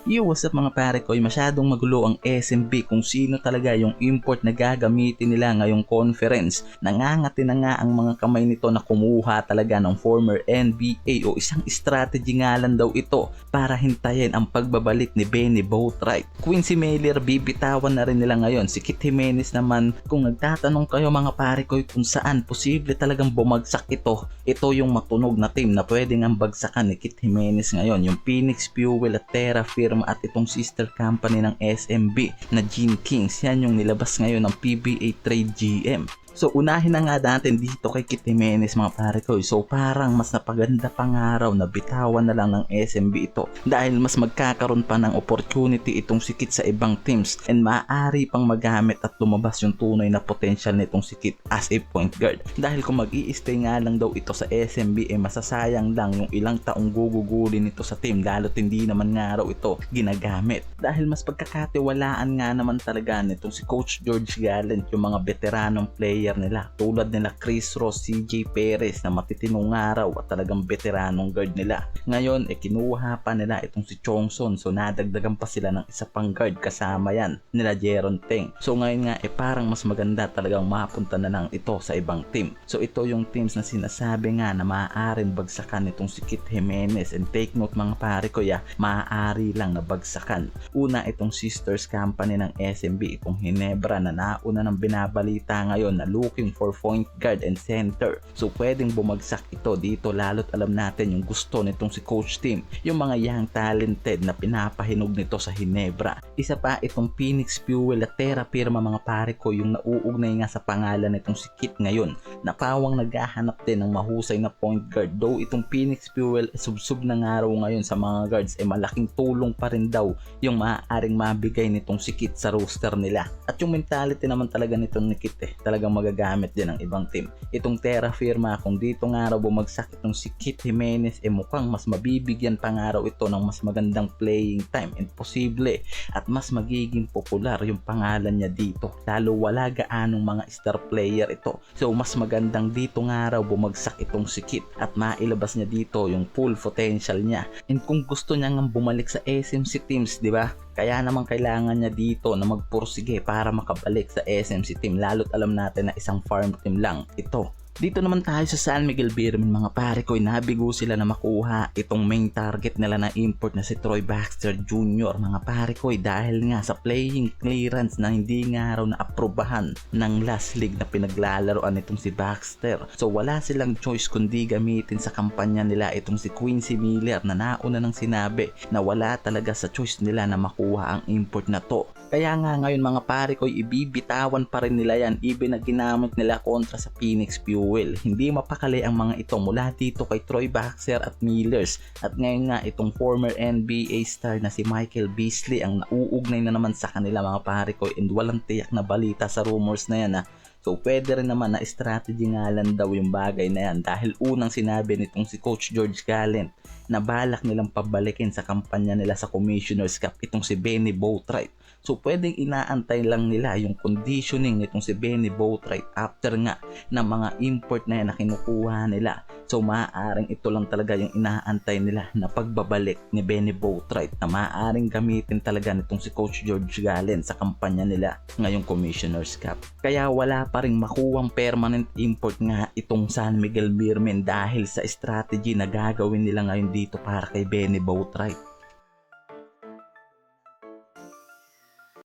Yo, what's up mga pare ko? Masyadong magulo ang SMB kung sino talaga yung import na gagamitin nila ngayong conference. Nangangati na nga ang mga kamay nito na kumuha talaga ng former NBA o isang strategy nga lang daw ito para hintayin ang pagbabalik ni Benny Boatwright. Quincy Miller bibitawan na rin nila ngayon. Si Kit Jimenez naman, kung nagtatanong kayo mga pare ko kung saan posible talagang bumagsak ito, ito yung matunog na team na pwedeng ang bagsakan ni Kit Jimenez ngayon, yung Phoenix Fuel at Terra Firma at itong sister company ng SMB na Gene Kings. Yan yung nilabas ngayon ng PBA Trade GM. So unahin na nga natin dito kay Kit Jimenez mga pare ko. So parang mas napaganda pang araw na bitawan na lang ng SMB ito dahil mas magkakaroon pa ng opportunity itong si Kit sa ibang teams and maaari pang magamit at lumabas yung tunay na potential nitong si Kit as a point guard. Dahil kung mag-i-stay nga lang daw ito sa SMB masasayang lang yung ilang taong gugugulin nito sa team lalo't hindi naman nga raw ito ginagamit. Dahil mas pagkakatiwalaan nga naman talaga nitong si Coach George Gallant yung mga veteranong player nila tulad nila Chris Ross, CJ Perez na matitinong araw at talagang veteranong guard nila. Ngayon kinuha pa nila itong si Chongson, so nadagdagan pa sila ng isa pang guard kasama yan nila Jeron Teng. So ngayon nga parang mas maganda talagang mapunta na lang ito sa ibang team. So ito yung teams na sinasabi nga na maaaring bagsakan itong si Kit Jimenez, and take note mga pare ko maaari lang na bagsakan. Una itong sisters company ng SMB, itong Ginebra na nauna ng binabalita ngayon na looking for point guard and center. So pwedeng bumagsak ito dito lalo't alam natin yung gusto nitong si Coach Tim, yung mga young talented na pinapahinog nito sa Ginebra. Isa pa itong Phoenix Fuel at Terra Firma mga pare ko, yung nauugnay nga sa pangalan nitong si Kit ngayon na pawang naghahanap din ng mahusay na point guard. Though itong Phoenix Fuel subsub na nga raw ngayon sa mga guards malaking tulong pa rin daw yung maaaring mabigay nitong si Kit sa roster nila. At yung mentality naman talaga nitong ni Kit talagang magagamit din ng ibang team. Itong Terra Firma, kung dito nga raw bumagsak itong si Kit Jimenez mukhang mas mabibigyan pa nga raw ito ng mas magandang playing time and posible at mas magiging popular yung pangalan niya dito, lalo wala gaanong mga star player ito. So mas magandang dito nga raw bumagsak itong si Kit at mailabas niya dito yung full potential niya. And kung gusto niya nga bumalik sa SMC teams, di ba? Kaya naman kailangan niya dito na magpursige para makabalik sa SMC team, lalo't alam natin na isang farm team lang ito. Dito naman tayo sa San Miguel Beermen mga pare ko, nabigo sila na makuha itong main target nila na import na si Troy Baxter Jr. mga pare ko dahil nga sa playing clearance na hindi nga raw na-aprobahan ng last league na pinaglalaroan itong si Baxter. So wala silang choice kundi gamitin sa kampanya nila itong si Quincy Miller na nauna nang sinabi na wala talaga sa choice nila na makuha ang import na to. Kaya nga ngayon mga pare ko ibibitawan pa rin nila yan even na ginamit nila kontra sa Phoenix Fuel. Hindi mapakali ang mga ito mula dito kay Troy Baxter at Millers. At ngayon nga itong former NBA star na si Michael Beasley ang nauugnay na naman sa kanila mga pare ko, and walang tiyak na balita sa rumors na yan So pwede rin naman na strategy nga lang daw yung bagay na yan dahil unang sinabi nitong si Coach George Gallant na balak nilang pabalikin sa kampanya nila sa Commissioner's Cup itong si Benny Boatwright. So pwedeng inaantay lang nila yung conditioning nitong si Benny Boatwright after nga ng mga import na yan na kinukuha nila. So maaaring ito lang talaga yung inaantay nila na pagbabalik ni Benny Boatwright na maaaring gamitin talaga nitong si Coach George Gallant sa kampanya nila ngayong Commissioner's Cup. Kaya wala pa ring makuwang permanent import nga itong San Miguel Beermen dahil sa strategy na gagawin nila ngayon dito para kay Benny Boatwright.